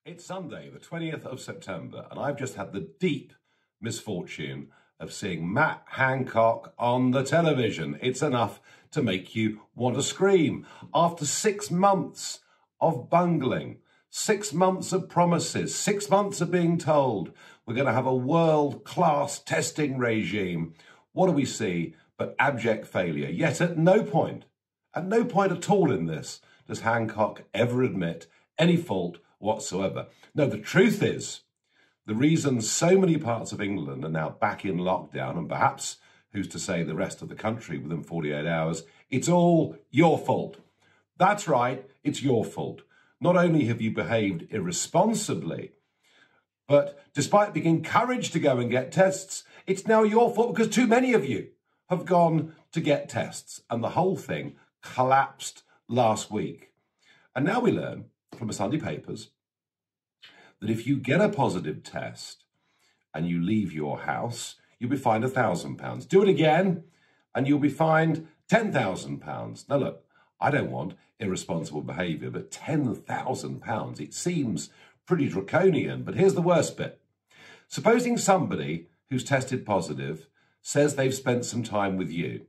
It's Sunday, the 20th of September, and I've just had the deep misfortune of seeing Matt Hancock on the television. It's enough to make you want to scream. After 6 months of bungling, 6 months of promises, 6 months of being told we're going to have a world-class testing regime, what do we see but abject failure? Yet at no point at all in this does Hancock ever admit any fault whatsoever. No, the truth is, the reason so many parts of England are now back in lockdown, and perhaps, who's to say, the rest of the country within 48 hours, it's all your fault. That's right, it's your fault. Not only have you behaved irresponsibly, but despite being encouraged to go and get tests, it's now your fault because too many of you have gone to get tests, and the whole thing collapsed last week. And now we learn from the Sunday papers that if you get a positive test and you leave your house, you'll be fined £1,000. Do it again and you'll be fined £10,000. Now look, I don't want irresponsible behaviour, but £10,000, it seems pretty draconian. But here's the worst bit. Supposing somebody who's tested positive says they've spent some time with you,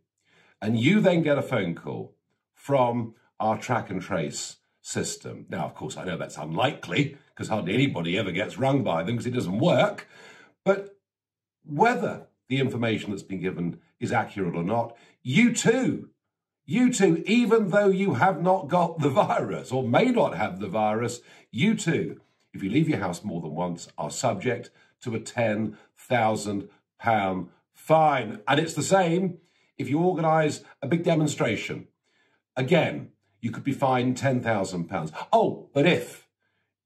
and you then get a phone call from our track and trace system. Now, of course, I know that's unlikely because hardly anybody ever gets rung by them because it doesn't work. But whether the information that's been given is accurate or not, you too, even though you have not got the virus or may not have the virus, you too, if you leave your house more than once, are subject to a £10,000 fine. And it's the same if you organise a big demonstration. Again, you could be fined £10,000. Oh, but if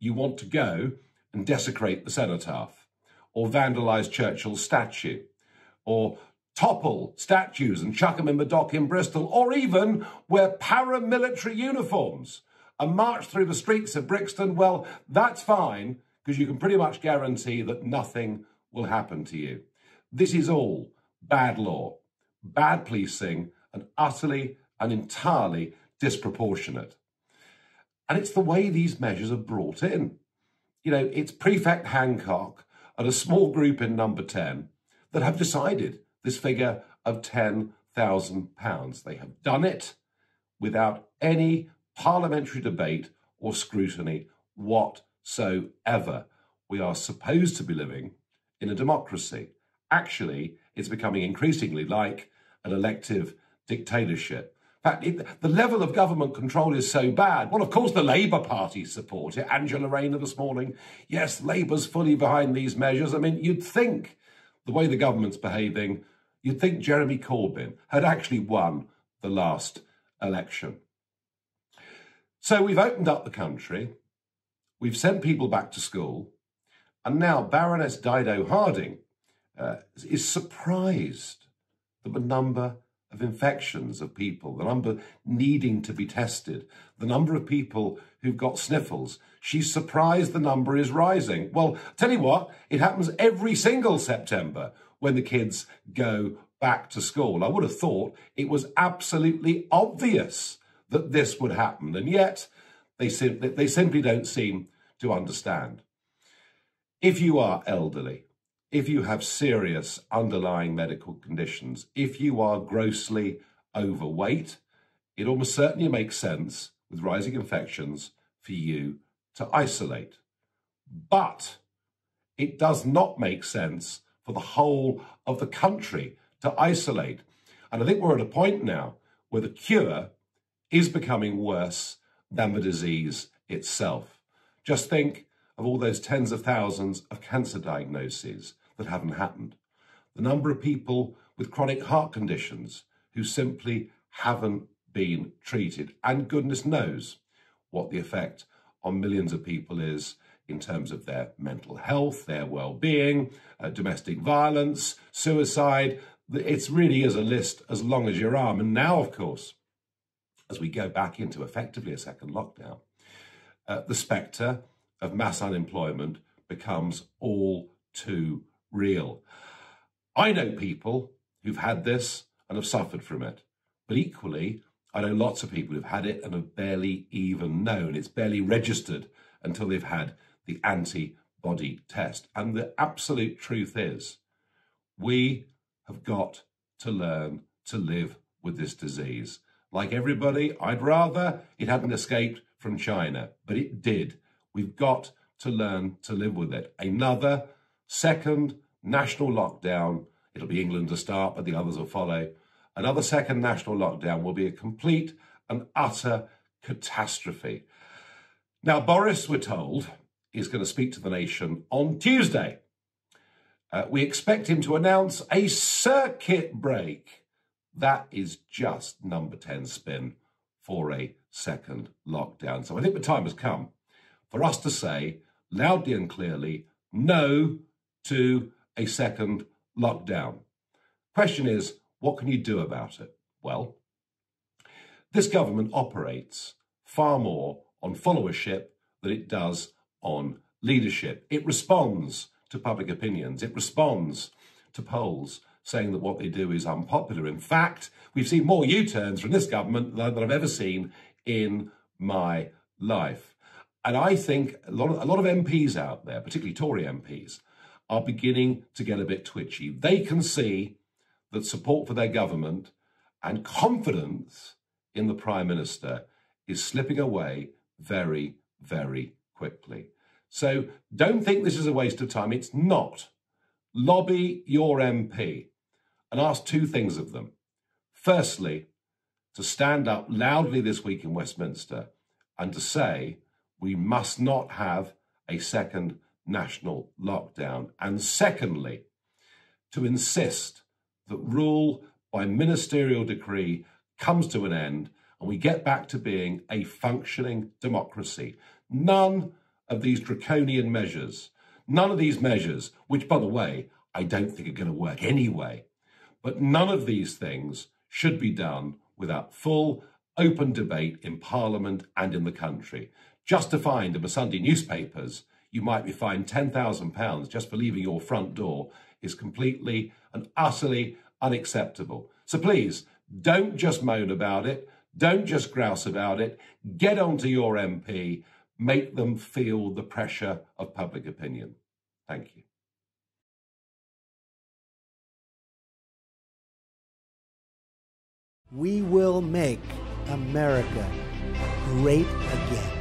you want to go and desecrate the cenotaph, or vandalise Churchill's statue, or topple statues and chuck them in the dock in Bristol, or even wear paramilitary uniforms and march through the streets of Brixton, well, that's fine, because you can pretty much guarantee that nothing will happen to you. This is all bad law, bad policing, and utterly and entirely disproportionate. And it's the way these measures are brought in. You know, it's Prefect Hancock and a small group in number 10 that have decided this figure of £10,000. They have done it without any parliamentary debate or scrutiny whatsoever. We are supposed to be living in a democracy. Actually, it's becoming increasingly like an elective dictatorship. In fact, the level of government control is so bad. Well, of course, the Labour Party support it. Angela Rayner this morning, yes, Labour's fully behind these measures. I mean, you'd think, the way the government's behaving, you'd think Jeremy Corbyn had actually won the last election. So we've opened up the country, we've sent people back to school, and now Baroness Dido Harding is surprised that the number of infections of people, the number needing to be tested, the number of people who've got sniffles, she's surprised the number is rising. Well, tell you what, it happens every single September when the kids go back to school. I would have thought it was absolutely obvious that this would happen, and yet they simply don't seem to understand. If you are elderly, if you have serious underlying medical conditions, if you are grossly overweight, it almost certainly makes sense with rising infections for you to isolate. But it does not make sense for the whole of the country to isolate. And I think we're at a point now where the cure is becoming worse than the disease itself. Just think of all those tens of thousands of cancer diagnoses that haven't happened. The number of people with chronic heart conditions who simply haven't been treated. And goodness knows what the effect on millions of people is in terms of their mental health, their well-being, domestic violence, suicide. It really is a list as long as your arm. And now, of course, as we go back into effectively a second lockdown, the spectre of mass unemployment becomes all too real. I know people who've had this and have suffered from it, but equally, I know lots of people who've had it and have barely even known. It's barely registered until they've had the antibody test. And the absolute truth is, we have got to learn to live with this disease. Like everybody, I'd rather it hadn't escaped from China, but it did. We've got to learn to live with it. Another second national lockdown, it'll be England to start, but the others will follow. Another second national lockdown will be a complete and utter catastrophe. Now, Boris, we're told, is going to speak to the nation on Tuesday. We expect him to announce a circuit break. That is just number 10 spin for a second lockdown. So I think the time has come for us to say loudly and clearly no to a second lockdown. Question is, what can you do about it? Well, this government operates far more on followership than it does on leadership. It responds to public opinions. It responds to polls saying that what they do is unpopular. In fact, we've seen more U-turns from this government than I've ever seen in my life. And I think a lot of MPs out there, particularly Tory MPs, are beginning to get a bit twitchy. They can see that support for their government and confidence in the Prime Minister is slipping away very, very quickly. So don't think this is a waste of time. It's not. Lobby your MP and ask two things of them. Firstly, to stand up loudly this week in Westminster and to say we must not have a second national lockdown. And secondly, to insist that rule by ministerial decree comes to an end and we get back to being a functioning democracy. None of these draconian measures, none of these measures, which, by the way, I don't think are going to work anyway, but none of these things should be done without full, open debate in Parliament and in the country. Just to find in the Sunday newspapers, you might be fined £10,000 just for leaving your front door is completely and utterly unacceptable. So please, don't just moan about it. Don't just grouse about it. Get onto your MP. Make them feel the pressure of public opinion. Thank you. We will make America great again.